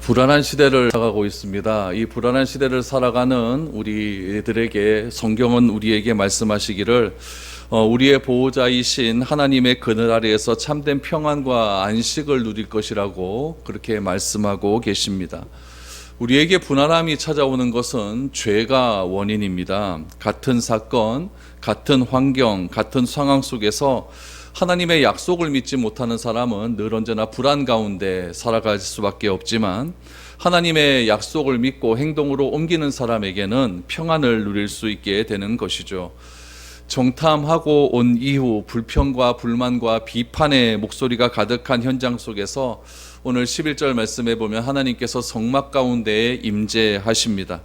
불안한 시대를 살아가고 있습니다. 이 불안한 시대를 살아가는 우리들에게 성경은 우리에게 말씀하시기를 우리의 보호자이신 하나님의 그늘 아래에서 참된 평안과 안식을 누릴 것이라고 그렇게 말씀하고 계십니다. 우리에게 불안함이 찾아오는 것은 죄가 원인입니다. 같은 사건, 같은 환경, 같은 상황 속에서 하나님의 약속을 믿지 못하는 사람은 늘 언제나 불안 가운데 살아갈 수밖에 없지만, 하나님의 약속을 믿고 행동으로 옮기는 사람에게는 평안을 누릴 수 있게 되는 것이죠. 정탐하고 온 이후 불평과 불만과 비판의 목소리가 가득한 현장 속에서 오늘 11절 말씀에 보면 하나님께서 성막 가운데에 임재하십니다.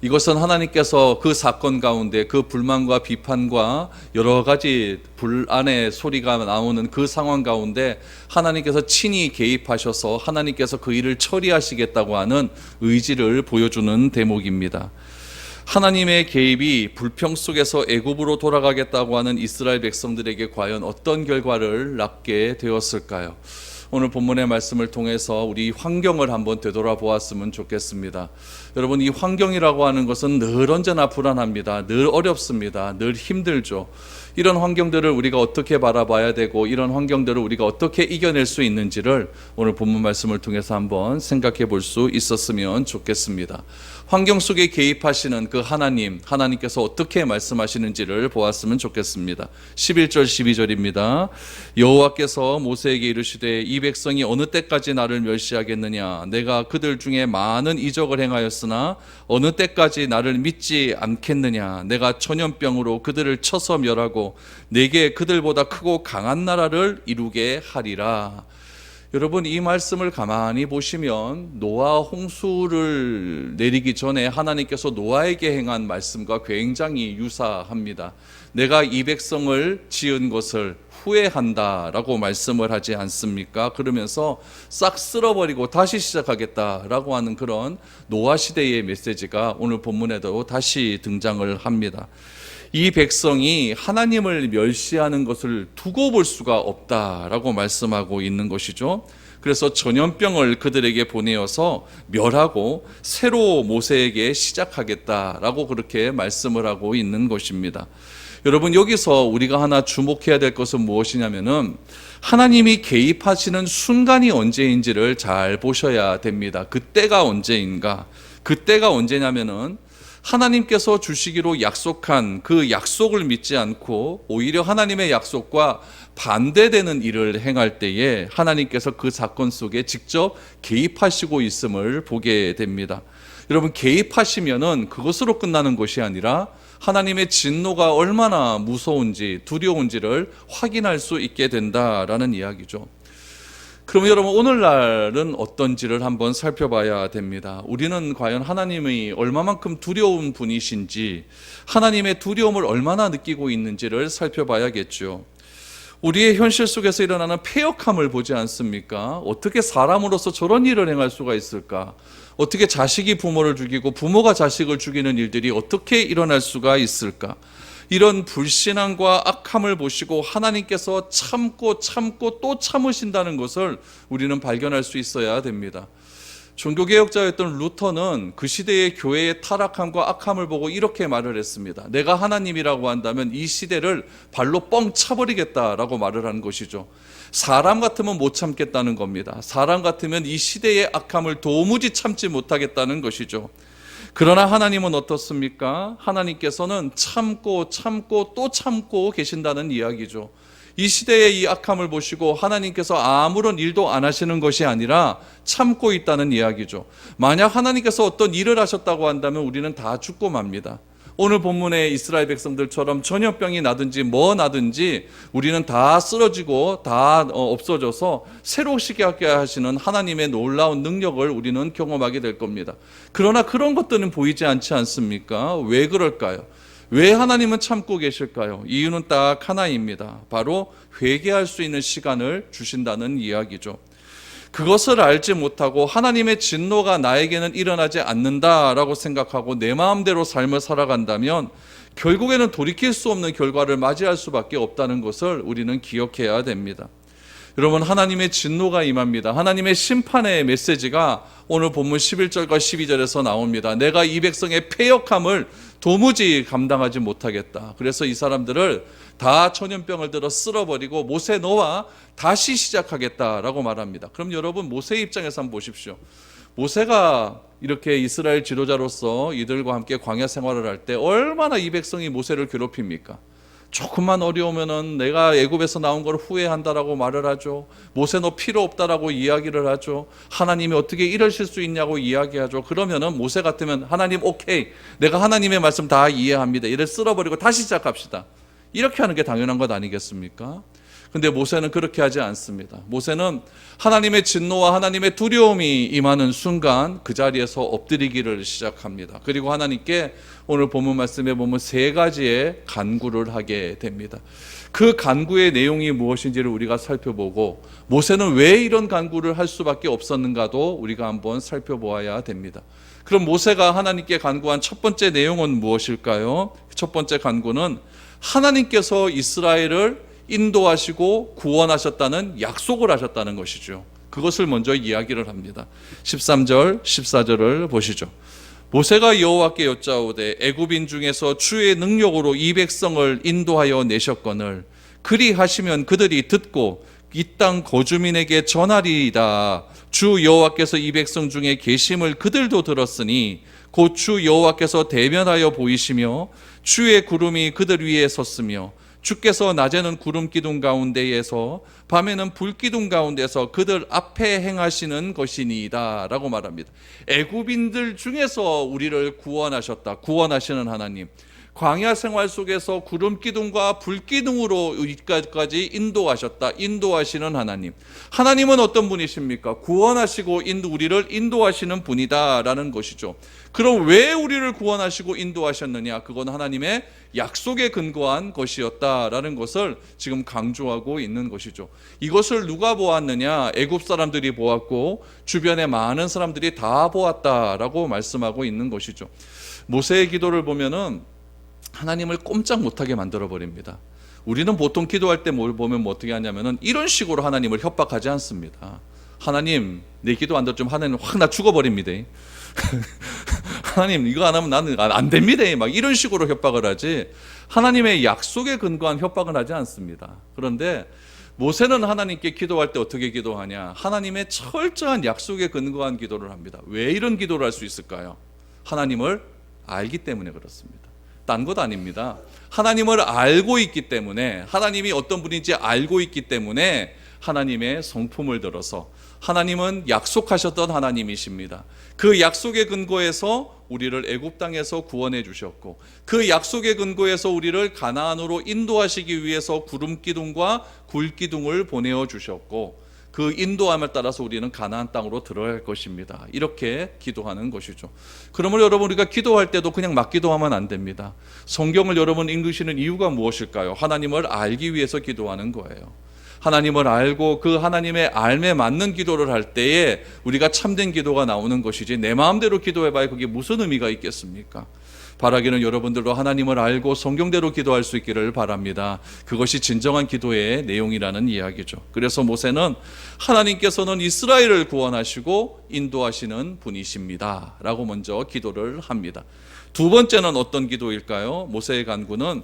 이것은 하나님께서 그 사건 가운데 그 불만과 비판과 여러 가지 불안의 소리가 나오는 그 상황 가운데 하나님께서 친히 개입하셔서 하나님께서 그 일을 처리하시겠다고 하는 의지를 보여주는 대목입니다. 하나님의 개입이 불평 속에서 애굽으로 돌아가겠다고 하는 이스라엘 백성들에게 과연 어떤 결과를 낳게 되었을까요? 오늘 본문의 말씀을 통해서 우리 환경을 한번 되돌아보았으면 좋겠습니다. 여러분, 이 환경이라고 하는 것은 늘 언제나 불안합니다. 늘 어렵습니다. 늘 힘들죠. 이런 환경들을 우리가 어떻게 바라봐야 되고 이런 환경들을 우리가 어떻게 이겨낼 수 있는지를 오늘 본문 말씀을 통해서 한번 생각해 볼 수 있었으면 좋겠습니다. 환경 속에 개입하시는 그 하나님께서 어떻게 말씀하시는지를 보았으면 좋겠습니다. 11절 12절입니다. 여호와께서 모세에게 이르시되 이 백성이 어느 때까지 나를 멸시하겠느냐? 내가 그들 중에 많은 이적을 행하였으나 어느 때까지 나를 믿지 않겠느냐? 내가 전염병으로 그들을 쳐서 멸하고 내게 그들보다 크고 강한 나라를 이루게 하리라. 여러분, 이 말씀을 가만히 보시면 노아 홍수를 내리기 전에 하나님께서 노아에게 행한 말씀과 굉장히 유사합니다. 내가 이 백성을 지은 것을 후회한다라고 말씀을 하지 않습니까? 그러면서 싹 쓸어버리고 다시 시작하겠다라고 하는 그런 노아 시대의 메시지가 오늘 본문에도 다시 등장을 합니다. 이 백성이 하나님을 멸시하는 것을 두고 볼 수가 없다라고 말씀하고 있는 것이죠. 그래서 전염병을 그들에게 보내어서 멸하고 새로 모세에게 시작하겠다라고 그렇게 말씀을 하고 있는 것입니다. 여러분, 여기서 우리가 하나 주목해야 될 것은 무엇이냐면은 하나님이 개입하시는 순간이 언제인지를 잘 보셔야 됩니다. 그때가 언제인가? 그때가 언제냐면은 하나님께서 주시기로 약속한 그 약속을 믿지 않고 오히려 하나님의 약속과 반대되는 일을 행할 때에 하나님께서 그 사건 속에 직접 개입하시고 있음을 보게 됩니다. 여러분, 개입하시면은 그것으로 끝나는 것이 아니라 하나님의 진노가 얼마나 무서운지 두려운지를 확인할 수 있게 된다라는 이야기죠. 그럼 여러분, 오늘날은 어떤지를 한번 살펴봐야 됩니다. 우리는 과연 하나님이 얼마만큼 두려운 분이신지, 하나님의 두려움을 얼마나 느끼고 있는지를 살펴봐야겠죠. 우리의 현실 속에서 일어나는 패역함을 보지 않습니까? 어떻게 사람으로서 저런 일을 행할 수가 있을까? 어떻게 자식이 부모를 죽이고 부모가 자식을 죽이는 일들이 어떻게 일어날 수가 있을까? 이런 불신앙과 악함을 보시고 하나님께서 참고 또 참으신다는 것을 우리는 발견할 수 있어야 됩니다. 종교개혁자였던 루터는 그 시대의 교회의 타락함과 악함을 보고 이렇게 말을 했습니다. 내가 하나님이라고 한다면 이 시대를 발로 뻥 차버리겠다라고 말을 한 것이죠. 사람 같으면 못 참겠다는 겁니다. 사람 같으면 이 시대의 악함을 도무지 참지 못하겠다는 것이죠. 그러나 하나님은 어떻습니까? 하나님께서는 참고 또 참고 계신다는 이야기죠. 이 시대의 이 악함을 보시고 하나님께서 아무런 일도 안 하시는 것이 아니라 참고 있다는 이야기죠. 만약 하나님께서 어떤 일을 하셨다고 한다면 우리는 다 죽고 맙니다. 오늘 본문의 이스라엘 백성들처럼 전염병이 나든지 뭐 나든지 우리는 다 쓰러지고 다 없어져서 새로 시작하게 하시는 하나님의 놀라운 능력을 우리는 경험하게 될 겁니다. 그러나 그런 것들은 보이지 않지 않습니까? 왜 그럴까요? 왜 하나님은 참고 계실까요? 이유는 딱 하나입니다. 바로 회개할 수 있는 시간을 주신다는 이야기죠. 그것을 알지 못하고 하나님의 진노가 나에게는 일어나지 않는다라고 생각하고 내 마음대로 삶을 살아간다면 결국에는 돌이킬 수 없는 결과를 맞이할 수밖에 없다는 것을 우리는 기억해야 됩니다. 여러분, 하나님의 진노가 임합니다. 하나님의 심판의 메시지가 오늘 본문 11절과 12절에서 나옵니다. 내가 이 백성의 패역함을 도무지 감당하지 못하겠다. 그래서 이 사람들을 다 천연병을 들어 쓸어버리고 모세 너와 다시 시작하겠다라고 말합니다. 그럼 여러분, 모세의 입장에서 한번 보십시오. 모세가 이렇게 이스라엘 지도자로서 이들과 함께 광야 생활을 할 때 얼마나 이 백성이 모세를 괴롭힙니까? 조금만 어려우면은 내가 애굽에서 나온 걸 후회한다라고 말을 하죠. 모세 너 필요 없다라고 이야기를 하죠. 하나님이 어떻게 이러실 수 있냐고 이야기하죠. 그러면은 모세 같으면 하나님 오케이, 내가 하나님의 말씀 다 이해합니다. 이를 쓸어버리고 다시 시작합시다. 이렇게 하는 게 당연한 것 아니겠습니까? 근데 모세는 그렇게 하지 않습니다. 모세는 하나님의 진노와 하나님의 두려움이 임하는 순간 그 자리에서 엎드리기를 시작합니다. 그리고 하나님께 오늘 본문 말씀에 보면 세 가지의 간구를 하게 됩니다. 그 간구의 내용이 무엇인지를 우리가 살펴보고 모세는 왜 이런 간구를 할 수밖에 없었는가도 우리가 한번 살펴보아야 됩니다. 그럼 모세가 하나님께 간구한 첫 번째 내용은 무엇일까요? 첫 번째 간구는 하나님께서 이스라엘을 인도하시고 구원하셨다는 약속을 하셨다는 것이죠. 그것을 먼저 이야기를 합니다. 13절, 14절을 보시죠. 모세가 여호와께 여짜오되 애굽인 중에서 주의 능력으로 이 백성을 인도하여 내셨거늘 그리하시면 그들이 듣고 이 땅 거주민에게 전하리이다. 주 여호와께서 이 백성 중에 계심을 그들도 들었으니 곧 주 여호와께서 대면하여 보이시며 주의 구름이 그들 위에 섰으며 주께서 낮에는 구름 기둥 가운데에서 밤에는 불 기둥 가운데서 그들 앞에 행하시는 것이니이다 라고 말합니다. 애굽인들 중에서 우리를 구원하셨다. 구원하시는 하나님. 광야 생활 속에서 구름 기둥과 불 기둥으로 여기까지 인도하셨다. 인도하시는 하나님. 하나님은 어떤 분이십니까? 구원하시고 우리를 인도하시는 분이다라는 것이죠. 그럼 왜 우리를 구원하시고 인도하셨느냐? 그건 하나님의 약속에 근거한 것이었다라는 것을 지금 강조하고 있는 것이죠. 이것을 누가 보았느냐? 애굽 사람들이 보았고 주변의 많은 사람들이 다 보았다라고 말씀하고 있는 것이죠. 모세의 기도를 보면은 하나님을 꼼짝 못하게 만들어버립니다. 우리는 보통 기도할 때 뭘 보면 어떻게 하냐면은 이런 식으로 하나님을 협박하지 않습니다. 하나님, 내 기도 안 들어주면 하나님 확 나 죽어버립니다. 하나님, 이거 안 하면 나는 안 됩니다. 막 이런 식으로 협박을 하지, 하나님의 약속에 근거한 협박은 하지 않습니다. 그런데 모세는 하나님께 기도할 때 어떻게 기도하냐? 하나님의 철저한 약속에 근거한 기도를 합니다. 왜 이런 기도를 할 수 있을까요? 하나님을 알기 때문에 그렇습니다. 딴 것 아닙니다. 하나님을 알고 있기 때문에, 하나님이 어떤 분인지 알고 있기 때문에 하나님의 성품을 들어서, 하나님은 약속하셨던 하나님이십니다. 그 약속의 근거에서 우리를 애굽 땅에서 구원해 주셨고, 그 약속의 근거에서 우리를 가나안으로 인도하시기 위해서 구름 기둥과 불 기둥을 보내어 주셨고, 그 인도함에 따라서 우리는 가나안 땅으로 들어갈 것입니다. 이렇게 기도하는 것이죠. 그러면 여러분, 우리가 기도할 때도 그냥 막 기도하면 안 됩니다. 성경을 여러분 읽으시는 이유가 무엇일까요? 하나님을 알기 위해서 기도하는 거예요. 하나님을 알고 그 하나님의 알매 맞는 기도를 할 때에 우리가 참된 기도가 나오는 것이지, 내 마음대로 기도해봐야 그게 무슨 의미가 있겠습니까? 바라기는 여러분들도 하나님을 알고 성경대로 기도할 수 있기를 바랍니다. 그것이 진정한 기도의 내용이라는 이야기죠. 그래서 모세는 하나님께서는 이스라엘을 구원하시고 인도하시는 분이십니다 라고 먼저 기도를 합니다. 두 번째는 어떤 기도일까요? 모세의 간구는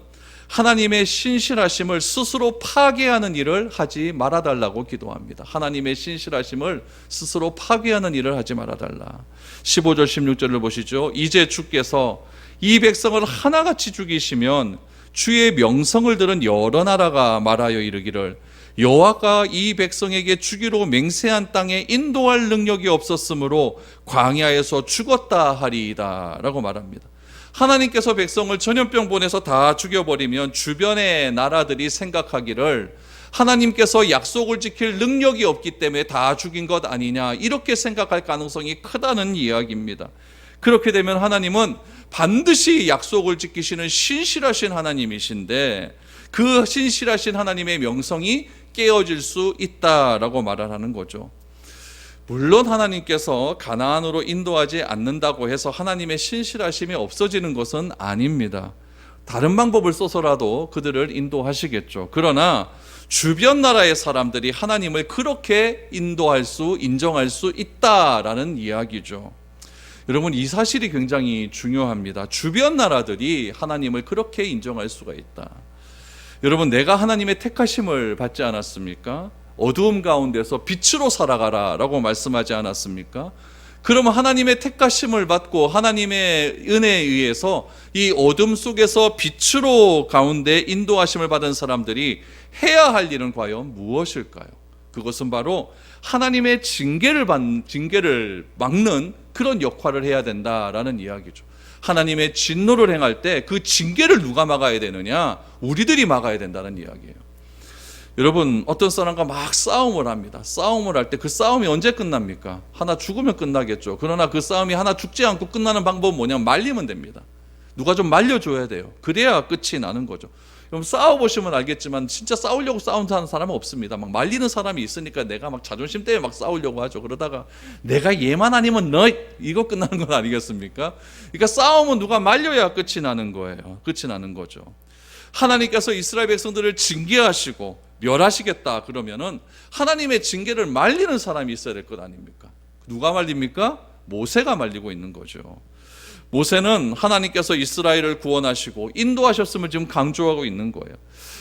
하나님의 신실하심을 스스로 파괴하는 일을 하지 말아달라고 기도합니다. 하나님의 신실하심을 스스로 파괴하는 일을 하지 말아달라. 15절 16절을 보시죠. 이제 주께서 이 백성을 하나같이 죽이시면 주의 명성을 들은 여러 나라가 말하여 이르기를 여호와가 이 백성에게 주기로 맹세한 땅에 인도할 능력이 없었으므로 광야에서 죽었다 하리이다 라고 말합니다. 하나님께서 백성을 전염병 보내서 다 죽여버리면 주변의 나라들이 생각하기를 하나님께서 약속을 지킬 능력이 없기 때문에 다 죽인 것 아니냐, 이렇게 생각할 가능성이 크다는 이야기입니다. 그렇게 되면 하나님은 반드시 약속을 지키시는 신실하신 하나님이신데, 그 신실하신 하나님의 명성이 깨어질 수 있다라고 말을 하는 거죠. 물론 하나님께서 가나안으로 인도하지 않는다고 해서 하나님의 신실하심이 없어지는 것은 아닙니다. 다른 방법을 써서라도 그들을 인도하시겠죠. 그러나 주변 나라의 사람들이 하나님을 그렇게 인정할 수 있다라는 이야기죠. 여러분, 이 사실이 굉장히 중요합니다. 주변 나라들이 하나님을 그렇게 인정할 수가 있다. 여러분, 내가 하나님의 택하심을 받지 않았습니까? 어두움 가운데서 빛으로 살아가라 라고 말씀하지 않았습니까? 그러면 하나님의 택하심을 받고 하나님의 은혜에 의해서 이 어둠 속에서 빛으로 가운데 인도하심을 받은 사람들이 해야 할 일은 과연 무엇일까요? 그것은 바로 하나님의 징계를 막는 그런 역할을 해야 된다라는 이야기죠. 하나님의 진노를 행할 때 그 징계를 누가 막아야 되느냐? 우리들이 막아야 된다는 이야기예요. 여러분, 어떤 사람과 막 싸움을 합니다. 싸움을 할 때 그 싸움이 언제 끝납니까? 하나 죽으면 끝나겠죠. 그러나 그 싸움이 하나 죽지 않고 끝나는 방법은 뭐냐면 말리면 됩니다. 누가 좀 말려줘야 돼요. 그래야 끝이 나는 거죠. 그럼 싸워보시면 알겠지만 진짜 싸우려고 싸우는 사람은 없습니다. 막 말리는 사람이 있으니까 내가 막 자존심 때문에 막 싸우려고 하죠. 그러다가 내가 얘만 아니면 너 이거 끝나는 건 아니겠습니까? 그러니까 싸움은 누가 말려야 끝이 나는 거예요. 끝이 나는 거죠. 하나님께서 이스라엘 백성들을 징계하시고 멸하시겠다 그러면은 하나님의 징계를 말리는 사람이 있어야 될 것 아닙니까? 누가 말립니까? 모세가 말리고 있는 거죠. 모세는 하나님께서 이스라엘을 구원하시고 인도하셨음을 지금 강조하고 있는 거예요.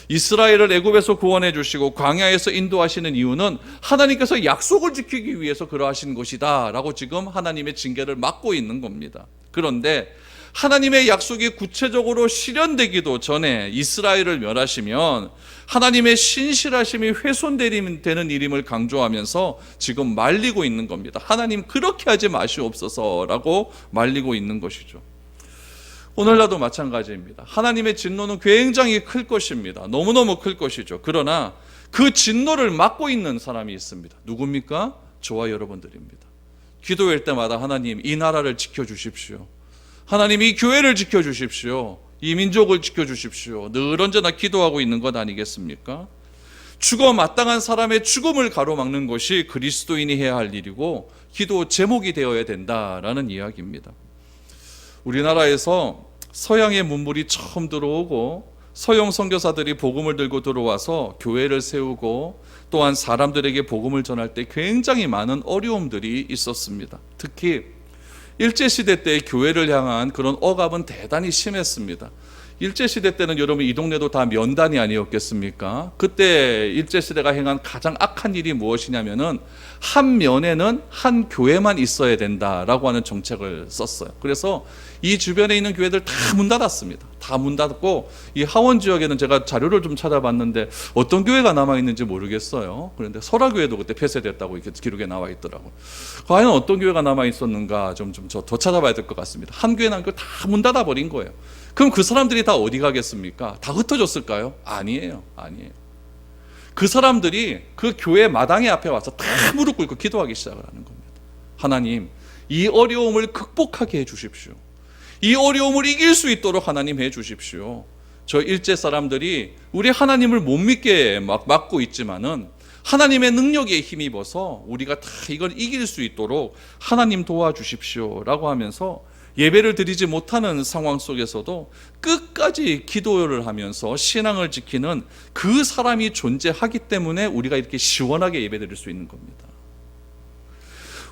이스라엘을 애굽에서 구원해 주시고 광야에서 인도하시는 이유는 하나님께서 약속을 지키기 위해서 그러하신 것이다 라고 지금 하나님의 징계를 막고 있는 겁니다. 그런데 하나님의 약속이 구체적으로 실현되기도 전에 이스라엘을 멸하시면 하나님의 신실하심이 훼손되는 일임을 강조하면서 지금 말리고 있는 겁니다. 하나님 그렇게 하지 마시옵소서라고 말리고 있는 것이죠. 오늘날도 마찬가지입니다. 하나님의 진노는 굉장히 클 것입니다. 너무너무 클 것이죠. 그러나 그 진노를 막고 있는 사람이 있습니다. 누굽니까? 저와 여러분들입니다. 기도할 때마다 하나님 이 나라를 지켜주십시오. 하나님 이 교회를 지켜주십시오. 이 민족을 지켜주십시오. 늘 언제나 기도하고 있는 것 아니겠습니까? 죽어 마땅한 사람의 죽음을 가로막는 것이 그리스도인이 해야 할 일이고 기도 제목이 되어야 된다라는 이야기입니다. 우리나라에서 서양의 문물이 처음 들어오고 서양 선교사들이 복음을 들고 들어와서 교회를 세우고 또한 사람들에게 복음을 전할 때 굉장히 많은 어려움들이 있었습니다. 특히 일제시대 때 교회를 향한 그런 억압은 대단히 심했습니다. 일제시대 때는 여러분 이 동네도 다 면단이 아니었겠습니까? 그때 일제시대가 행한 가장 악한 일이 무엇이냐면은 한 면에는 한 교회만 있어야 된다라고 하는 정책을 썼어요. 그래서 이 주변에 있는 교회들 다 문 닫았습니다. 다 문 닫고 이 하원 지역에는 제가 자료를 좀 찾아봤는데 어떤 교회가 남아있는지 모르겠어요. 그런데 설화교회도 그때 폐쇄됐다고 이렇게 기록에 나와 있더라고요. 과연 어떤 교회가 남아있었는가 좀 더 찾아봐야 될 것 같습니다. 한 교회는 다 문 닫아버린 거예요. 그럼 그 사람들이 다 어디 가겠습니까? 다 흩어졌을까요? 아니에요. 그 사람들이 그 교회 마당에 앞에 와서 다 무릎 꿇고 기도하기 시작을 하는 겁니다. 하나님, 이 어려움을 극복하게 해 주십시오. 이 어려움을 이길 수 있도록 하나님 해 주십시오. 저 일제 사람들이 우리 하나님을 못 믿게 막고 있지만은 하나님의 능력에 힘입어서 우리가 다 이걸 이길 수 있도록 하나님 도와주십시오 라고 하면서 예배를 드리지 못하는 상황 속에서도 끝까지 기도를 하면서 신앙을 지키는 그 사람이 존재하기 때문에 우리가 이렇게 시원하게 예배 드릴 수 있는 겁니다.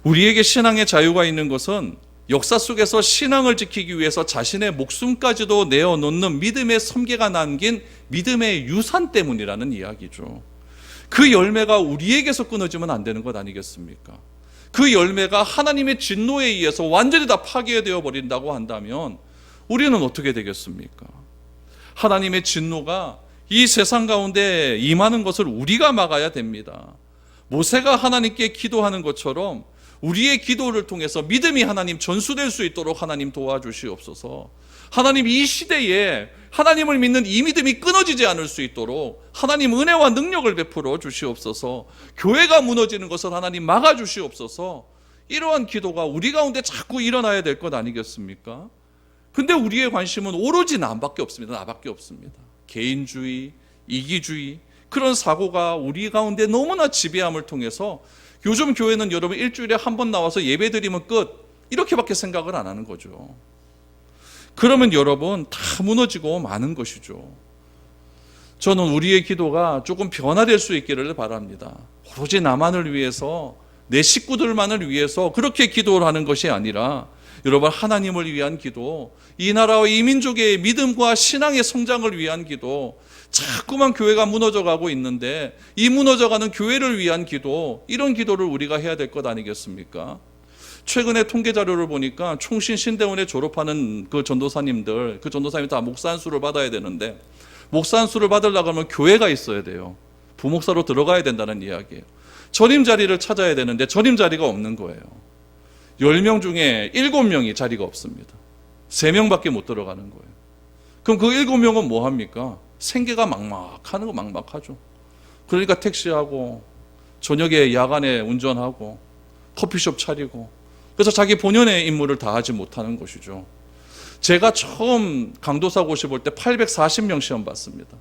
우리에게 신앙의 자유가 있는 것은 역사 속에서 신앙을 지키기 위해서 자신의 목숨까지도 내어놓는 믿음의 섬계가 남긴 믿음의 유산 때문이라는 이야기죠. 그 열매가 우리에게서 끊어지면 안 되는 것 아니겠습니까? 그 열매가 하나님의 진노에 의해서 완전히 다 파괴되어 버린다고 한다면 우리는 어떻게 되겠습니까? 하나님의 진노가 이 세상 가운데 임하는 것을 우리가 막아야 됩니다. 모세가 하나님께 기도하는 것처럼 우리의 기도를 통해서 믿음이 하나님 전수될 수 있도록 하나님 도와주시옵소서. 하나님 이 시대에 하나님을 믿는 이 믿음이 끊어지지 않을 수 있도록 하나님 은혜와 능력을 베풀어 주시옵소서. 교회가 무너지는 것을 하나님 막아주시옵소서. 이러한 기도가 우리 가운데 자꾸 일어나야 될 것 아니겠습니까? 근데 우리의 관심은 오로지 나밖에 없습니다. 나밖에 없습니다. 개인주의, 이기주의, 그런 사고가 우리 가운데 너무나 지배함을 통해서 요즘 교회는 여러분 일주일에 한 번 나와서 예배 드리면 끝, 이렇게밖에 생각을 안 하는 거죠. 그러면 여러분 다 무너지고 마는 것이죠. 저는 우리의 기도가 조금 변화될 수 있기를 바랍니다. 오로지 나만을 위해서, 내 식구들만을 위해서 그렇게 기도를 하는 것이 아니라 여러분, 하나님을 위한 기도, 이 나라와 이 민족의 믿음과 신앙의 성장을 위한 기도, 자꾸만 교회가 무너져가고 있는데 이 무너져가는 교회를 위한 기도, 이런 기도를 우리가 해야 될 것 아니겠습니까? 최근에 통계 자료를 보니까 총신 신대원에 졸업하는 그 전도사님들 다 목사 안수를 받아야 되는데, 목사 안수를 받으려고 하면 교회가 있어야 돼요. 부목사로 들어가야 된다는 이야기예요. 전임 자리를 찾아야 되는데 전임 자리가 없는 거예요. 10명 중에 7명이 자리가 없습니다. 3명밖에 못 들어가는 거예요. 그럼 그 7명은 뭐 합니까? 생계가 막막하는 거 막막하죠. 그러니까 택시하고 저녁에 야간에 운전하고 커피숍 차리고, 그래서 자기 본연의 임무를 다하지 못하는 것이죠. 제가 처음 강도사 고시 볼 때 840명 시험 봤습니다.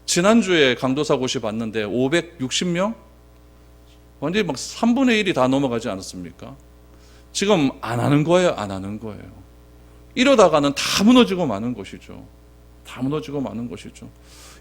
지난주에 강도사 고시 봤는데 560명? 완전히 막 3분의 1이 다 넘어가지 않았습니까? 지금 안 하는 거예요, 안 하는 거예요. 이러다가는 다 무너지고 마는 것이죠. 다 무너지고 마는 것이죠.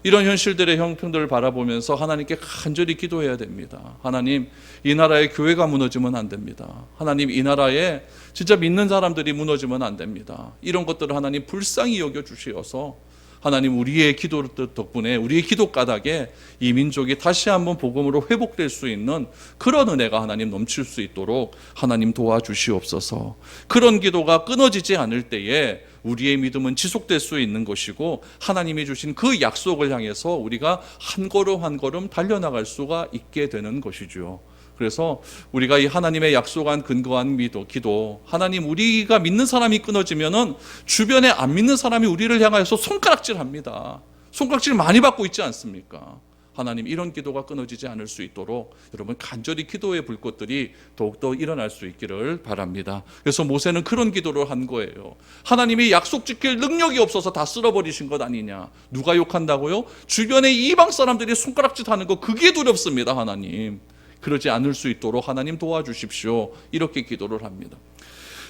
이런 현실들의 형편들을 바라보면서 하나님께 간절히 기도해야 됩니다. 하나님, 이 나라의 교회가 무너지면 안 됩니다. 하나님, 이 나라에 진짜 믿는 사람들이 무너지면 안 됩니다. 이런 것들을 하나님 불쌍히 여겨주시어서 하나님, 우리의 기도 덕분에, 우리의 기도 까닭에 이 민족이 다시 한번 복음으로 회복될 수 있는 그런 은혜가 하나님 넘칠 수 있도록 하나님 도와주시옵소서. 그런 기도가 끊어지지 않을 때에 우리의 믿음은 지속될 수 있는 것이고, 하나님이 주신 그 약속을 향해서 우리가 한 걸음 한 걸음 달려나갈 수가 있게 되는 것이죠. 그래서 우리가 이 하나님의 약속한 근거한 기도, 하나님, 우리가 믿는 사람이 끊어지면은 주변에 안 믿는 사람이 우리를 향하여서 손가락질 합니다. 손가락질 많이 받고 있지 않습니까? 하나님, 이런 기도가 끊어지지 않을 수 있도록 여러분 간절히 기도의 불꽃들이 더욱더 일어날 수 있기를 바랍니다. 그래서 모세는 그런 기도를 한 거예요. 하나님이 약속 지킬 능력이 없어서 다 쓸어버리신 것 아니냐. 누가 욕한다고요? 주변에 이방 사람들이 손가락질 하는 거, 그게 두렵습니다. 하나님, 그러지 않을 수 있도록 하나님 도와주십시오. 이렇게 기도를 합니다.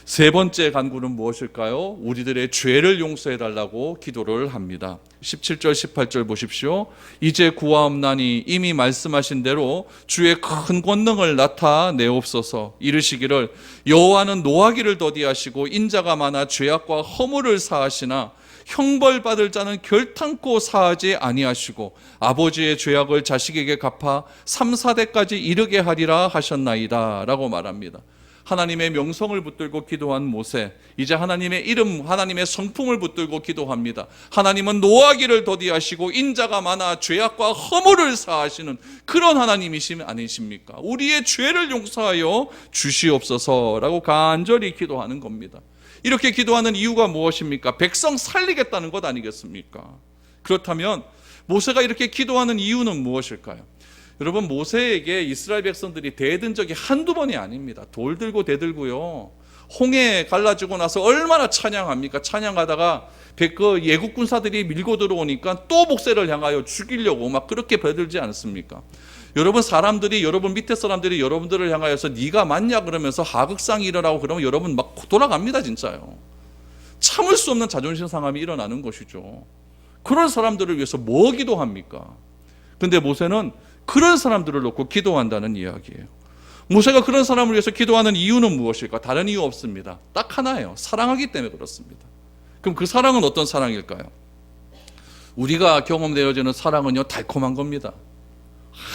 세 번째 간구는 무엇일까요? 우리들의 죄를 용서해 달라고 기도를 합니다. 17절 18절 보십시오. 이제 구하옵나니 이미 말씀하신 대로 주의 큰 권능을 나타내옵소서. 이르시기를 여호와는 노하기를 더디하시고 인자가 많아 죄악과 허물을 사하시나 형벌받을 자는 결탄코 사하지 아니하시고 아버지의 죄악을 자식에게 갚아 3, 4대까지 이르게 하리라 하셨나이다 라고 말합니다. 하나님의 명성을 붙들고 기도한 모세, 이제 하나님의 이름, 하나님의 성품을 붙들고 기도합니다. 하나님은 노하기를 더디하시고 인자가 많아 죄악과 허물을 사하시는 그런 하나님이심 아니십니까? 우리의 죄를 용서하여 주시옵소서라고 간절히 기도하는 겁니다. 이렇게 기도하는 이유가 무엇입니까? 백성 살리겠다는 것 아니겠습니까? 그렇다면 모세가 이렇게 기도하는 이유는 무엇일까요? 여러분, 모세에게 이스라엘 백성들이 대든 적이 한두 번이 아닙니다. 돌 들고 대들고요, 홍해 갈라지고 나서 얼마나 찬양합니까? 찬양하다가 그 예국 군사들이 밀고 들어오니까 또 목세를 향하여 죽이려고 막 그렇게 배들지 않습니까? 여러분, 여러분 밑에 사람들이 여러분들을 향하여서 네가 맞냐 그러면서 하극상이 일어나고 그러면 여러분 막 돌아갑니다. 진짜요. 참을 수 없는 자존심 상함이 일어나는 것이죠. 그런 사람들을 위해서 뭐 기도합니까? 근데 모세는 그런 사람들을 놓고 기도한다는 이야기예요. 모세가 그런 사람을 위해서 기도하는 이유는 무엇일까? 다른 이유 없습니다. 딱 하나예요. 사랑하기 때문에 그렇습니다. 그럼 그 사랑은 어떤 사랑일까요? 우리가 경험되어지는 사랑은요, 달콤한 겁니다.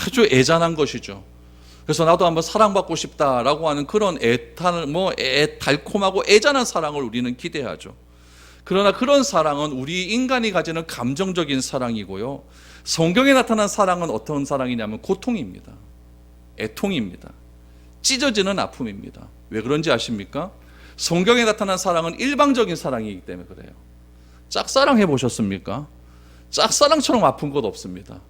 아주 애잔한 것이죠. 그래서 나도 한번 사랑받고 싶다라고 하는 그런 달콤하고 애잔한 사랑을 우리는 기대하죠. 그러나 그런 사랑은 우리 인간이 가지는 감정적인 사랑이고요, 성경에 나타난 사랑은 어떤 사랑이냐면 고통입니다. 애통입니다. 찢어지는 아픔입니다. 왜 그런지 아십니까? 성경에 나타난 사랑은 일방적인 사랑이기 때문에 그래요. 짝사랑 해보셨습니까? 짝사랑처럼 아픈 것 없습니다.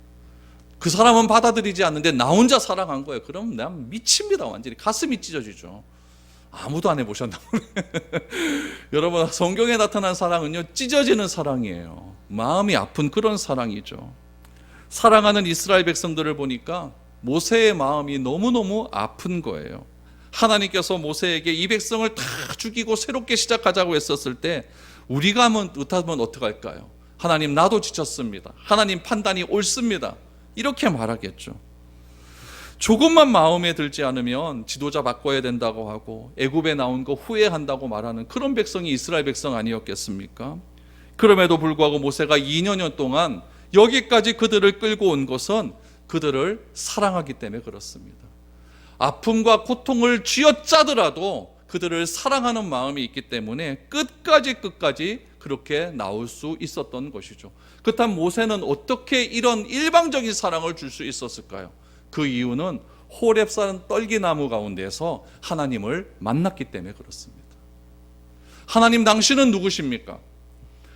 그 사람은 받아들이지 않는데 나 혼자 사랑한 거예요. 그럼 나 미칩니다. 완전히 가슴이 찢어지죠. 아무도 안 해보셨나 보네. 여러분, 성경에 나타난 사랑은요, 찢어지는 사랑이에요. 마음이 아픈 그런 사랑이죠. 사랑하는 이스라엘 백성들을 보니까 모세의 마음이 너무너무 아픈 거예요. 하나님께서 모세에게 이 백성을 다 죽이고 새롭게 시작하자고 했었을 때 우리가 못하면 어떡할까요? 하나님 나도 지쳤습니다. 하나님 판단이 옳습니다. 이렇게 말하겠죠. 조금만 마음에 들지 않으면 지도자 바꿔야 된다고 하고 애굽에 나온 거 후회한다고 말하는 그런 백성이 이스라엘 백성 아니었겠습니까? 그럼에도 불구하고 모세가 2년 동안 여기까지 그들을 끌고 온 것은 그들을 사랑하기 때문에 그렇습니다. 아픔과 고통을 쥐어짜더라도 그들을 사랑하는 마음이 있기 때문에 끝까지 그렇게 나올 수 있었던 것이죠. 그렇다면 모세는 어떻게 이런 일방적인 사랑을 줄 수 있었을까요? 그 이유는 호렙산 떨기나무 가운데서 하나님을 만났기 때문에 그렇습니다. 하나님 당신은 누구십니까?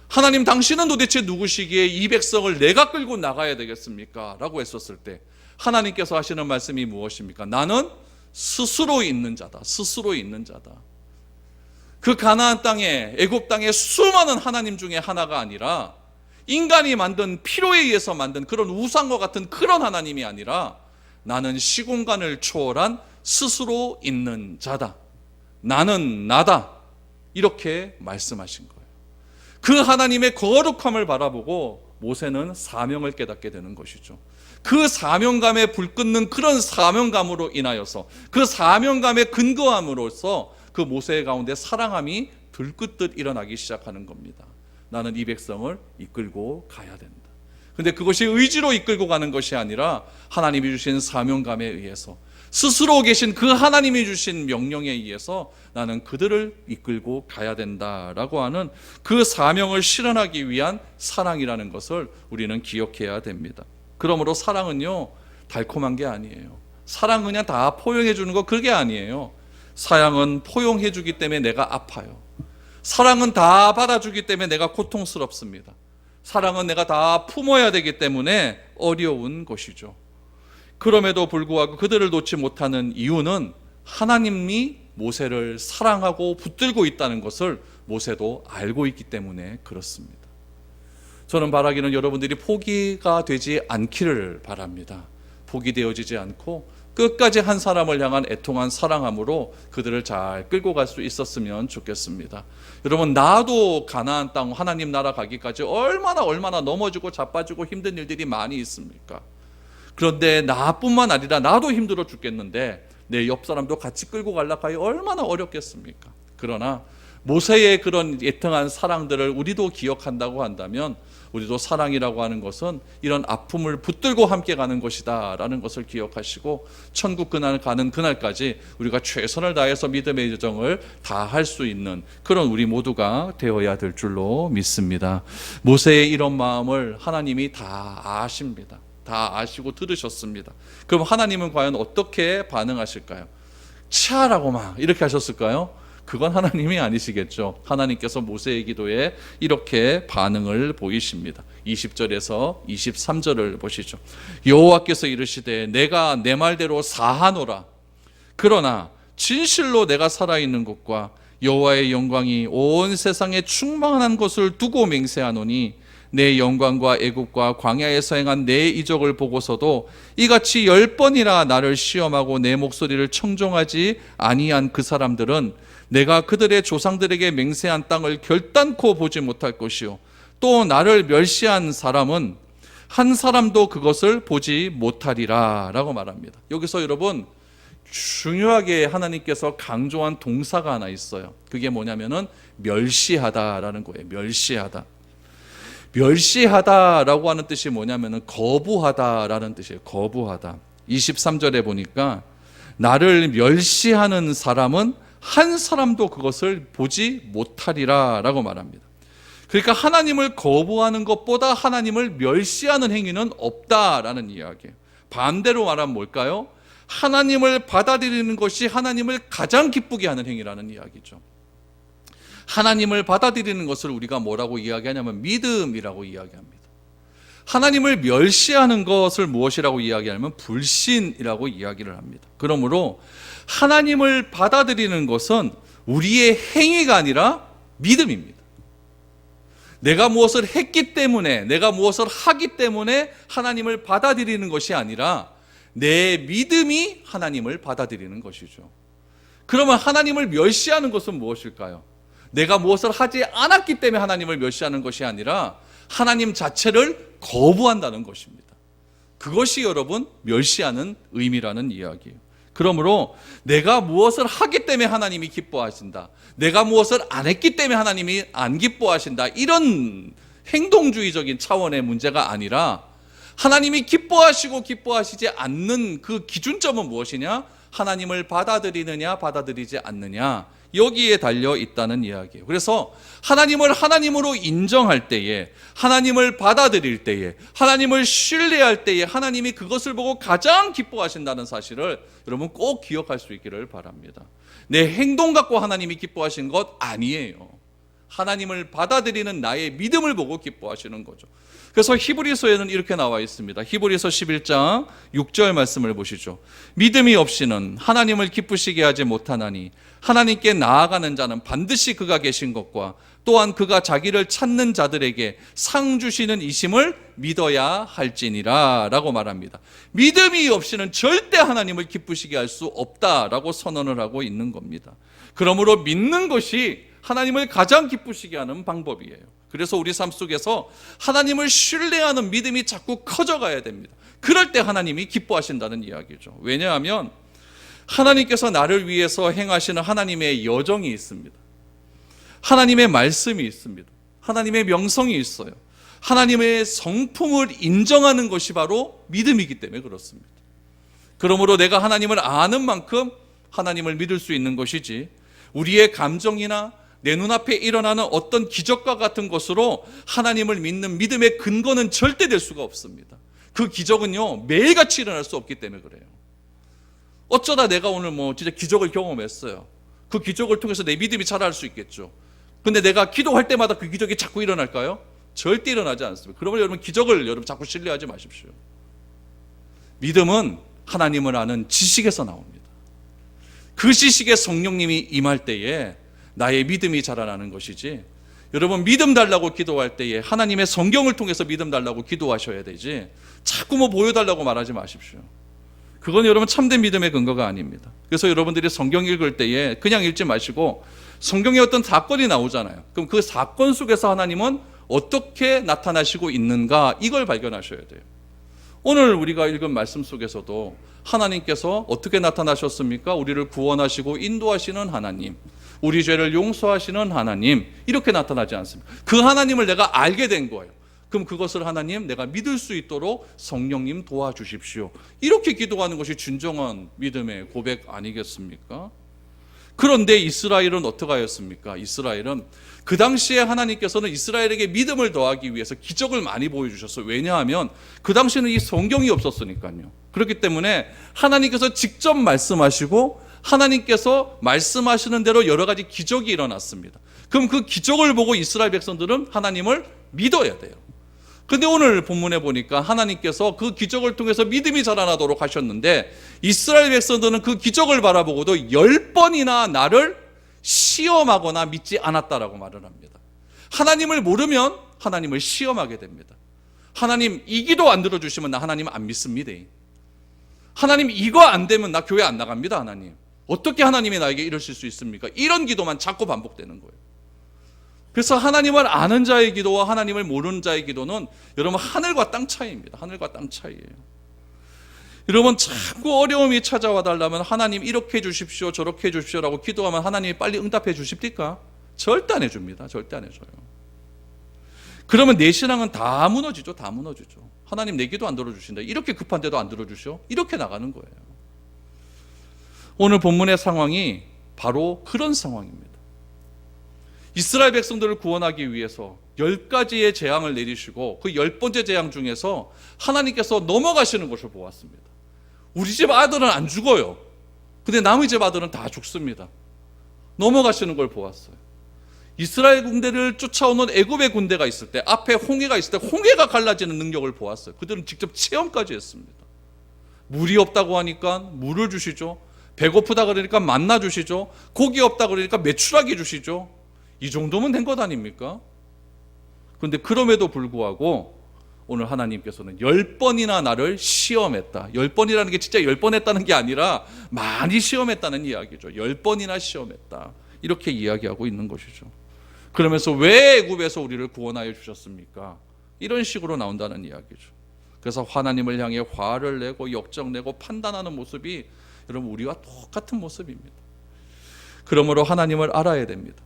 하나님 당신은 도대체 누구시기에 이 백성을 내가 끌고 나가야 되겠습니까? 라고 했었을 때 하나님께서 하시는 말씀이 무엇입니까? 나는 스스로 있는 자다. 스스로 있는 자다. 그 가나안 땅에, 애굽 땅에 수많은 하나님 중에 하나가 아니라 인간이 만든 피로에 의해서 만든 그런 우상과 같은 그런 하나님이 아니라 나는 시공간을 초월한 스스로 있는 자다. 나는 나다. 이렇게 말씀하신 거예요. 그 하나님의 거룩함을 바라보고 모세는 사명을 깨닫게 되는 것이죠. 그 사명감에 불끓는 그런 사명감으로 인하여서 그 사명감에 근거함으로써 그 모세 가운데 사랑함이 들끓듯 일어나기 시작하는 겁니다. 나는 이 백성을 이끌고 가야 된다. 근데 그것이 의지로 이끌고 가는 것이 아니라 하나님이 주신 사명감에 의해서 스스로 계신 그 하나님이 주신 명령에 의해서 나는 그들을 이끌고 가야 된다라고 하는 그 사명을 실현하기 위한 사랑이라는 것을 우리는 기억해야 됩니다. 그러므로 사랑은요 달콤한 게 아니에요. 사랑은 그냥 다 포용해 주는 거 그게 아니에요. 사랑은 포용해 주기 때문에 내가 아파요. 사랑은 다 받아주기 때문에 내가 고통스럽습니다. 사랑은 내가 다 품어야 되기 때문에 어려운 것이죠. 그럼에도 불구하고 그들을 놓지 못하는 이유는 하나님이 모세를 사랑하고 붙들고 있다는 것을 모세도 알고 있기 때문에 그렇습니다. 저는 바라기는 여러분들이 포기가 되지 않기를 바랍니다. 포기되어지지 않고 끝까지 한 사람을 향한 애통한 사랑함으로 그들을 잘 끌고 갈 수 있었으면 좋겠습니다. 여러분, 나도 가나안 땅 하나님 나라 가기까지 얼마나 넘어지고 자빠지고 힘든 일들이 많이 있습니까? 그런데 나뿐만 아니라 나도 힘들어 죽겠는데 내 옆 사람도 같이 끌고 가려고 하니 얼마나 어렵겠습니까? 그러나 모세의 그런 애통한 사랑들을 우리도 기억한다고 한다면 우리도 사랑이라고 하는 것은 이런 아픔을 붙들고 함께 가는 것이다 라는 것을 기억하시고 천국 그날 가는 그날까지 우리가 최선을 다해서 믿음의 여정을 다할 수 있는 그런 우리 모두가 되어야 될 줄로 믿습니다. 모세의 이런 마음을 하나님이 다 아십니다. 다 아시고 들으셨습니다. 그럼 하나님은 과연 어떻게 반응하실까요? 치하라고 막 이렇게 하셨을까요? 그건 하나님이 아니시겠죠. 하나님께서 모세의 기도에 이렇게 반응을 보이십니다. 20절에서 23절을 보시죠. 여호와께서 이르시되 내가 내 말대로 사하노라. 그러나 진실로 내가 살아있는 곳과 여호와의 영광이 온 세상에 충만한 것을 두고 맹세하노니 내 영광과 애굽과 광야에서 행한 내 이적을 보고서도 이같이 10번이나 나를 시험하고 내 목소리를 청종하지 아니한 그 사람들은 내가 그들의 조상들에게 맹세한 땅을 결단코 보지 못할 것이요 또 나를 멸시한 사람은 한 사람도 그것을 보지 못하리라 라고 말합니다. 여기서 여러분 중요하게 하나님께서 강조한 동사가 하나 있어요. 그게 뭐냐면은 멸시하다라는 거예요. 멸시하다. 멸시하다라고 하는 뜻이 뭐냐면은 거부하다라는 뜻이에요. 거부하다. 23절에 보니까 나를 멸시하는 사람은 한 사람도 그것을 보지 못하리라 라고 말합니다. 그러니까 하나님을 거부하는 것보다 하나님을 멸시하는 행위는 없다라는 이야기예요. 반대로 말하면 뭘까요? 하나님을 받아들이는 것이 하나님을 가장 기쁘게 하는 행위라는 이야기죠. 하나님을 받아들이는 것을 우리가 뭐라고 이야기하냐면 믿음이라고 이야기합니다. 하나님을 멸시하는 것을 무엇이라고 이야기하냐면 불신이라고 이야기를 합니다. 그러므로 하나님을 받아들이는 것은 우리의 행위가 아니라 믿음입니다. 내가 무엇을 했기 때문에, 내가 무엇을 하기 때문에 하나님을 받아들이는 것이 아니라 내 믿음이 하나님을 받아들이는 것이죠. 그러면 하나님을 멸시하는 것은 무엇일까요? 내가 무엇을 하지 않았기 때문에 하나님을 멸시하는 것이 아니라 하나님 자체를 거부한다는 것입니다. 그것이 여러분 멸시하는 의미라는 이야기예요. 그러므로 내가 무엇을 하기 때문에 하나님이 기뻐하신다, 내가 무엇을 안 했기 때문에 하나님이 안 기뻐하신다, 이런 행동주의적인 차원의 문제가 아니라 하나님이 기뻐하시고 기뻐하시지 않는 그 기준점은 무엇이냐? 하나님을 받아들이느냐 받아들이지 않느냐, 여기에 달려 있다는 이야기예요. 그래서 하나님을 하나님으로 인정할 때에, 하나님을 받아들일 때에, 하나님을 신뢰할 때에 하나님이 그것을 보고 가장 기뻐하신다는 사실을 여러분 꼭 기억할 수 있기를 바랍니다. 내 행동 갖고 하나님이 기뻐하시는 것 아니에요. 하나님을 받아들이는 나의 믿음을 보고 기뻐하시는 거죠. 그래서 히브리서에는 이렇게 나와 있습니다. 히브리서 11장 6절 말씀을 보시죠. 믿음이 없이는 하나님을 기쁘시게 하지 못하나니 하나님께 나아가는 자는 반드시 그가 계신 것과 또한 그가 자기를 찾는 자들에게 상 주시는 이심을 믿어야 할지니라 라고 말합니다. 믿음이 없이는 절대 하나님을 기쁘시게 할 수 없다라고 선언을 하고 있는 겁니다. 그러므로 믿는 것이 하나님을 가장 기쁘시게 하는 방법이에요. 그래서 우리 삶 속에서 하나님을 신뢰하는 믿음이 자꾸 커져가야 됩니다. 그럴 때 하나님이 기뻐하신다는 이야기죠. 왜냐하면 하나님께서 나를 위해서 행하시는 하나님의 여정이 있습니다. 하나님의 말씀이 있습니다. 하나님의 명성이 있어요. 하나님의 성품을 인정하는 것이 바로 믿음이기 때문에 그렇습니다. 그러므로 내가 하나님을 아는 만큼 하나님을 믿을 수 있는 것이지, 우리의 감정이나 내 눈앞에 일어나는 어떤 기적과 같은 것으로 하나님을 믿는 믿음의 근거는 절대 될 수가 없습니다. 그 기적은요, 매일같이 일어날 수 없기 때문에 그래요. 어쩌다 내가 오늘 진짜 기적을 경험했어요. 그 기적을 통해서 내 믿음이 자랄 수 있겠죠. 근데 내가 기도할 때마다 그 기적이 자꾸 일어날까요? 절대 일어나지 않습니다. 그러면 여러분 기적을 자꾸 신뢰하지 마십시오. 믿음은 하나님을 아는 지식에서 나옵니다. 그 지식에 성령님이 임할 때에 나의 믿음이 자라나는 것이지, 여러분 믿음 달라고 기도할 때에 하나님의 성경을 통해서 믿음 달라고 기도하셔야 되지, 자꾸 보여달라고 말하지 마십시오. 그건 여러분 참된 믿음의 근거가 아닙니다. 그래서 여러분들이 성경 읽을 때에 그냥 읽지 마시고 성경에 어떤 사건이 나오잖아요. 그럼 그 사건 속에서 하나님은 어떻게 나타나시고 있는가, 이걸 발견하셔야 돼요. 오늘 우리가 읽은 말씀 속에서도 하나님께서 어떻게 나타나셨습니까? 우리를 구원하시고 인도하시는 하나님, 우리 죄를 용서하시는 하나님, 이렇게 나타나지 않습니다. 그 하나님을 내가 알게 된 거예요. 그럼 그것을 하나님 내가 믿을 수 있도록 성령님 도와주십시오, 이렇게 기도하는 것이 진정한 믿음의 고백 아니겠습니까? 그런데 이스라엘은 어떻게 하였습니까? 이스라엘은 그 당시에 하나님께서는 이스라엘에게 믿음을 더하기 위해서 기적을 많이 보여주셨어요. 왜냐하면 그 당시에는 이 성경이 없었으니까요. 그렇기 때문에 하나님께서 직접 말씀하시고 하나님께서 말씀하시는 대로 여러 가지 기적이 일어났습니다. 그럼 그 기적을 보고 이스라엘 백성들은 하나님을 믿어야 돼요. 근데 오늘 본문에 보니까 하나님께서 그 기적을 통해서 믿음이 자라나도록 하셨는데, 이스라엘 백성들은 그 기적을 바라보고도 10번이나 나를 시험하거나 믿지 않았다라고 말을 합니다. 하나님을 모르면 하나님을 시험하게 됩니다. 하나님 이 기도 안 들어주시면 나 하나님 안 믿습니다. 하나님 이거 안 되면 나 교회 안 나갑니다. 하나님 어떻게 하나님이 나에게 이러실 수 있습니까? 이런 기도만 자꾸 반복되는 거예요. 그래서 하나님을 아는 자의 기도와 하나님을 모르는 자의 기도는 여러분 하늘과 땅 차이입니다. 하늘과 땅 차이예요. 여러분 자꾸 어려움이 찾아와 달라면 하나님 이렇게 해주십시오 저렇게 해주십시오라고 기도하면 하나님이 빨리 응답해 주십니까? 절대 안 해줍니다. 절대 안 해줘요. 그러면 내 신앙은 다 무너지죠. 다 무너지죠. 하나님 내 기도 안 들어주신다, 이렇게 급한데도 안 들어주셔, 이렇게 나가는 거예요. 오늘 본문의 상황이 바로 그런 상황입니다. 이스라엘 백성들을 구원하기 위해서 10가지의 재앙을 내리시고 그 10번째 재앙 중에서 하나님께서 넘어가시는 것을 보았습니다. 우리 집 아들은 안 죽어요. 근데 남의 집 아들은 다 죽습니다. 넘어가시는 걸 보았어요. 이스라엘 군대를 쫓아오는 애굽의 군대가 있을 때, 앞에 홍해가 있을 때 홍해가 갈라지는 능력을 보았어요. 그들은 직접 체험까지 했습니다. 물이 없다고 하니까 물을 주시죠. 배고프다 그러니까 만나 주시죠. 고기 없다 그러니까 메추라기 주시죠. 이 정도면 된 것 아닙니까? 그런데 그럼에도 불구하고 오늘 하나님께서는 10번이나 나를 시험했다. 10번이라는 게 진짜 10번 했다는 게 아니라 많이 시험했다는 이야기죠. 10번이나 시험했다, 이렇게 이야기하고 있는 것이죠. 그러면서 왜 애굽에서 우리를 구원하여 주셨습니까? 이런 식으로 나온다는 이야기죠. 그래서 하나님을 향해 화를 내고 역정내고 판단하는 모습이 여러분 우리와 똑같은 모습입니다. 그러므로 하나님을 알아야 됩니다.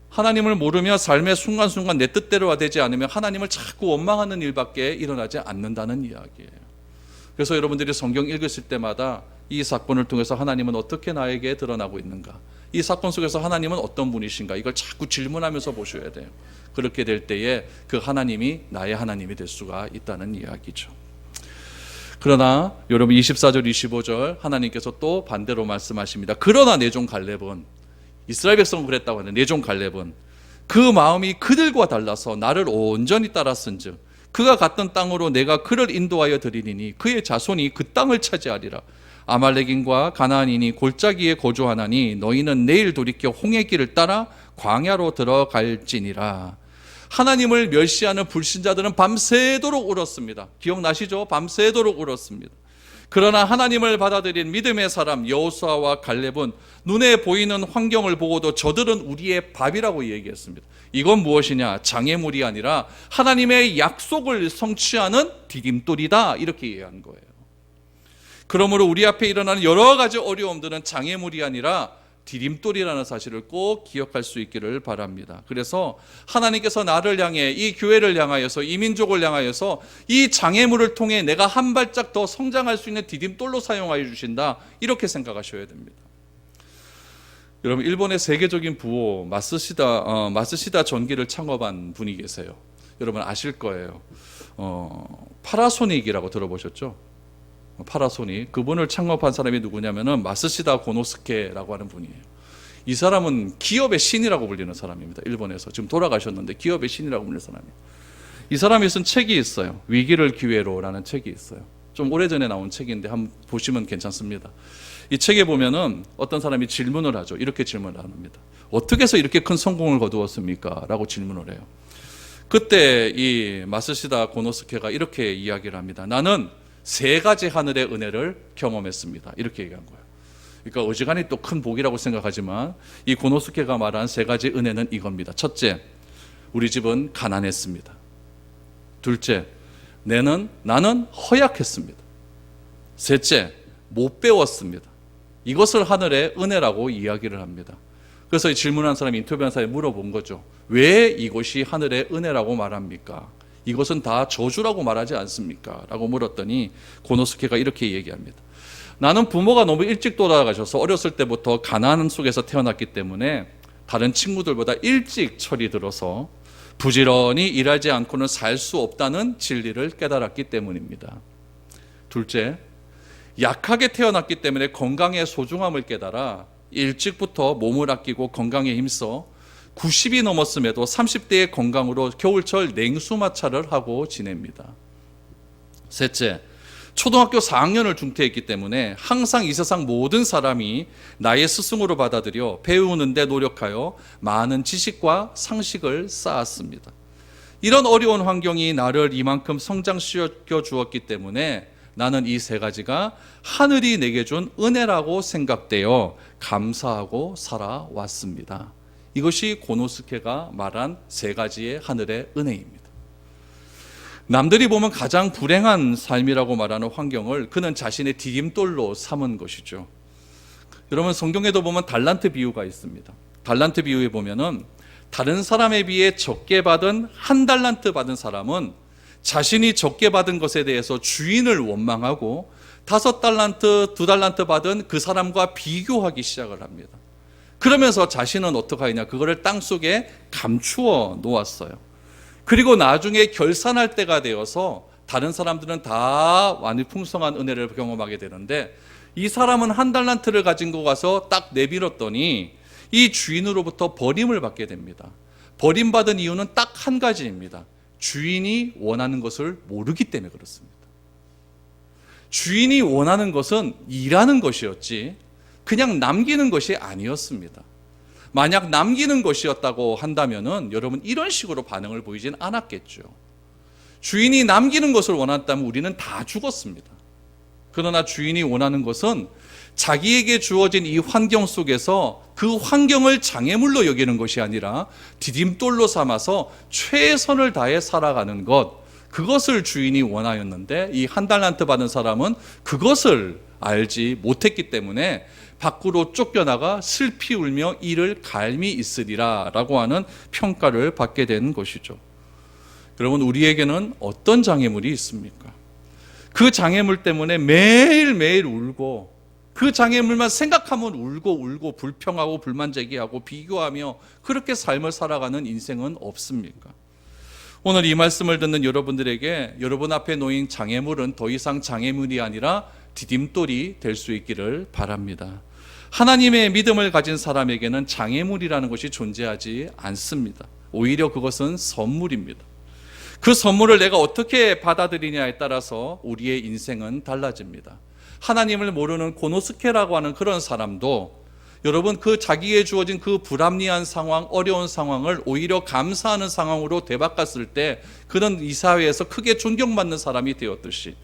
하나님을 모르며 삶의 순간순간 내 뜻대로가 되지 않으면 하나님을 자꾸 원망하는 일밖에 일어나지 않는다는 이야기예요. 그래서 여러분들이 성경 읽으실 때마다 이 사건을 통해서 하나님은 어떻게 나에게 드러나고 있는가, 이 사건 속에서 하나님은 어떤 분이신가, 이걸 자꾸 질문하면서 보셔야 돼요. 그렇게 될 때에 그 하나님이 나의 하나님이 될 수가 있다는 이야기죠. 그러나 여러분 24절 25절 하나님께서 또 반대로 말씀하십니다. 그러나 내 종 갈렙은, 이스라엘 백성은 그랬다고 하는데 내 종 갈렙은 그 마음이 그들과 달라서 나를 온전히 따랐은즉 그가 갔던 땅으로 내가 그를 인도하여 드리리니 그의 자손이 그 땅을 차지하리라. 아말렉인과 가나안인이 골짜기에 거주하나니 너희는 내일 돌이켜 홍해 길을 따라 광야로 들어갈지니라. 하나님을 멸시하는 불신자들은 밤새도록 울었습니다. 기억나시죠? 밤새도록 울었습니다. 그러나 하나님을 받아들인 믿음의 사람 여호수아와 갈렙은 눈에 보이는 환경을 보고도 저들은 우리의 밥이라고 얘기했습니다. 이건 무엇이냐? 장애물이 아니라 하나님의 약속을 성취하는 디딤돌이다, 이렇게 이해한 거예요. 그러므로 우리 앞에 일어나는 여러 가지 어려움들은 장애물이 아니라 디딤돌이라는 사실을 꼭 기억할 수 있기를 바랍니다. 그래서 하나님께서 나를 향해, 이 교회를 향하여서, 이 민족을 향하여서 이 장애물을 통해 내가 한 발짝 더 성장할 수 있는 디딤돌로 사용하여 주신다, 이렇게 생각하셔야 됩니다. 여러분, 일본의 세계적인 부호 마쓰시다 전기를 창업한 분이 계세요. 여러분 아실 거예요. 파라소닉이라고 들어보셨죠? 파라소닉, 그분을 창업한 사람이 누구냐면은 마쓰시다 고노스케라고 하는 분이에요. 이 사람은 기업의 신이라고 불리는 사람입니다. 일본에서 지금 돌아가셨는데 기업의 신이라고 불리는 사람이에요. 이 사람이 쓴 책이 있어요. 위기를 기회로라는 책이 있어요. 좀 오래전에 나온 책인데 한번 보시면 괜찮습니다. 이 책에 보면은 어떤 사람이 질문을 하죠. 이렇게 질문을 합니다. 어떻게 해서 이렇게 큰 성공을 거두었습니까? 라고 질문을 해요. 그때 이 마쓰시다 고노스케가 이렇게 이야기를 합니다. 나는 3가지 하늘의 은혜를 경험했습니다. 이렇게 얘기한 거예요. 그러니까 어지간히 또 큰 복이라고 생각하지만 이 고노스케가 말한 3가지 은혜는 이겁니다. 첫째, 우리 집은 가난했습니다. 둘째, 나는 허약했습니다. 셋째, 못 배웠습니다. 이것을 하늘의 은혜라고 이야기를 합니다. 그래서 이 질문한 사람이, 인터뷰한 사람이 물어본 거죠. 왜 이것이 하늘의 은혜라고 말합니까? 이것은 다 저주라고 말하지 않습니까? 라고 물었더니 고노스케가 이렇게 얘기합니다. 나는 부모가 너무 일찍 돌아가셔서 어렸을 때부터 가난 속에서 태어났기 때문에 다른 친구들보다 일찍 철이 들어서 부지런히 일하지 않고는 살 수 없다는 진리를 깨달았기 때문입니다. 둘째, 약하게 태어났기 때문에 건강의 소중함을 깨달아 일찍부터 몸을 아끼고 건강에 힘써 90이 넘었음에도 30대의 건강으로 겨울철 냉수마찰을 하고 지냅니다. 셋째, 초등학교 4학년을 중퇴했기 때문에 항상 이 세상 모든 사람이 나의 스승으로 받아들여 배우는 데 노력하여 많은 지식과 상식을 쌓았습니다. 이런 어려운 환경이 나를 이만큼 성장시켜 주었기 때문에 나는 이 3가지가 하늘이 내게 준 은혜라고 생각되어 감사하고 살아왔습니다. 이것이 고노스케가 말한 3가지의 하늘의 은혜입니다. 남들이 보면 가장 불행한 삶이라고 말하는 환경을 그는 자신의 디딤돌로 삼은 것이죠. 여러분, 성경에도 보면 달란트 비유가 있습니다. 달란트 비유에 보면은 다른 사람에 비해 적게 받은 1달란트 받은 사람은 자신이 적게 받은 것에 대해서 주인을 원망하고 5달란트, 2달란트 받은 그 사람과 비교하기 시작을 합니다. 그러면서 자신은 어떻게 하냐, 그거를 땅속에 감추어 놓았어요. 그리고 나중에 결산할 때가 되어서 다른 사람들은 다 완전 풍성한 은혜를 경험하게 되는데 이 사람은 1달란트를 가진 거 가서 딱 내밀었더니 이 주인으로부터 버림을 받게 됩니다. 버림받은 이유는 딱 한 가지입니다. 주인이 원하는 것을 모르기 때문에 그렇습니다. 주인이 원하는 것은 일하는 것이었지 그냥 남기는 것이 아니었습니다. 만약 남기는 것이었다고 한다면은 여러분 이런 식으로 반응을 보이진 않았겠죠. 주인이 남기는 것을 원했다면 우리는 다 죽었습니다. 그러나 주인이 원하는 것은 자기에게 주어진 이 환경 속에서 그 환경을 장애물로 여기는 것이 아니라 디딤돌로 삼아서 최선을 다해 살아가는 것, 그것을 주인이 원하였는데 이 한 달란트 받은 사람은 그것을 알지 못했기 때문에 밖으로 쫓겨나가 슬피 울며 이를 갈미 있으리라 라고 하는 평가를 받게 된 것이죠. 여러분, 우리에게는 어떤 장애물이 있습니까? 그 장애물 때문에 매일매일 울고, 그 장애물만 생각하면 울고 불평하고 불만 제기하고 비교하며 그렇게 삶을 살아가는 인생은 없습니까? 오늘 이 말씀을 듣는 여러분들에게 여러분 앞에 놓인 장애물은 더 이상 장애물이 아니라 디딤돌이 될 수 있기를 바랍니다. 하나님의 믿음을 가진 사람에게는 장애물이라는 것이 존재하지 않습니다. 오히려 그것은 선물입니다. 그 선물을 내가 어떻게 받아들이냐에 따라서 우리의 인생은 달라집니다. 하나님을 모르는 고노스케라고 하는 그런 사람도 여러분, 그 자기에 주어진 그 불합리한 상황, 어려운 상황을 오히려 감사하는 상황으로 되바꿨을 때 그는 이 사회에서 크게 존경받는 사람이 되었듯이,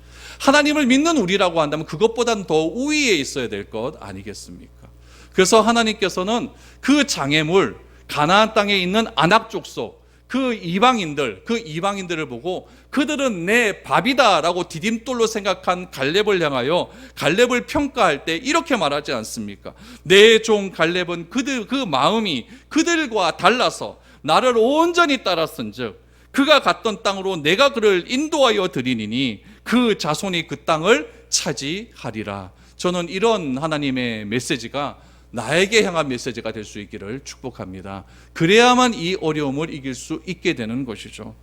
하나님을 믿는 우리라고 한다면 그것보다는 더 우위에 있어야 될 것 아니겠습니까? 그래서 하나님께서는 그 장애물, 가나안 땅에 있는 아낙 족속, 그 이방인들을 보고 그들은 내 밥이다라고 디딤돌로 생각한 갈렙을 향하여 갈렙을 평가할 때 이렇게 말하지 않습니까? 내 종 갈렙은 그 마음이 그들과 달라서 나를 온전히 따랐은즉 그가 갔던 땅으로 내가 그를 인도하여 드리니니 그 자손이 그 땅을 차지하리라. 저는 이런 하나님의 메시지가 나에게 향한 메시지가 될 수 있기를 축복합니다. 그래야만 이 어려움을 이길 수 있게 되는 것이죠.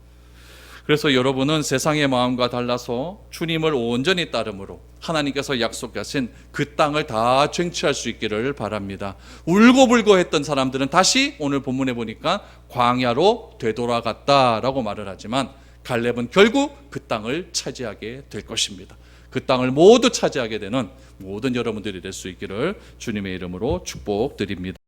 그래서 여러분은 세상의 마음과 달라서 주님을 온전히 따름으로 하나님께서 약속하신 그 땅을 다 쟁취할 수 있기를 바랍니다. 울고불고 했던 사람들은 다시 오늘 본문에 보니까 광야로 되돌아갔다라고 말을 하지만 갈렙은 결국 그 땅을 차지하게 될 것입니다. 그 땅을 모두 차지하게 되는 모든 여러분들이 될 수 있기를 주님의 이름으로 축복드립니다.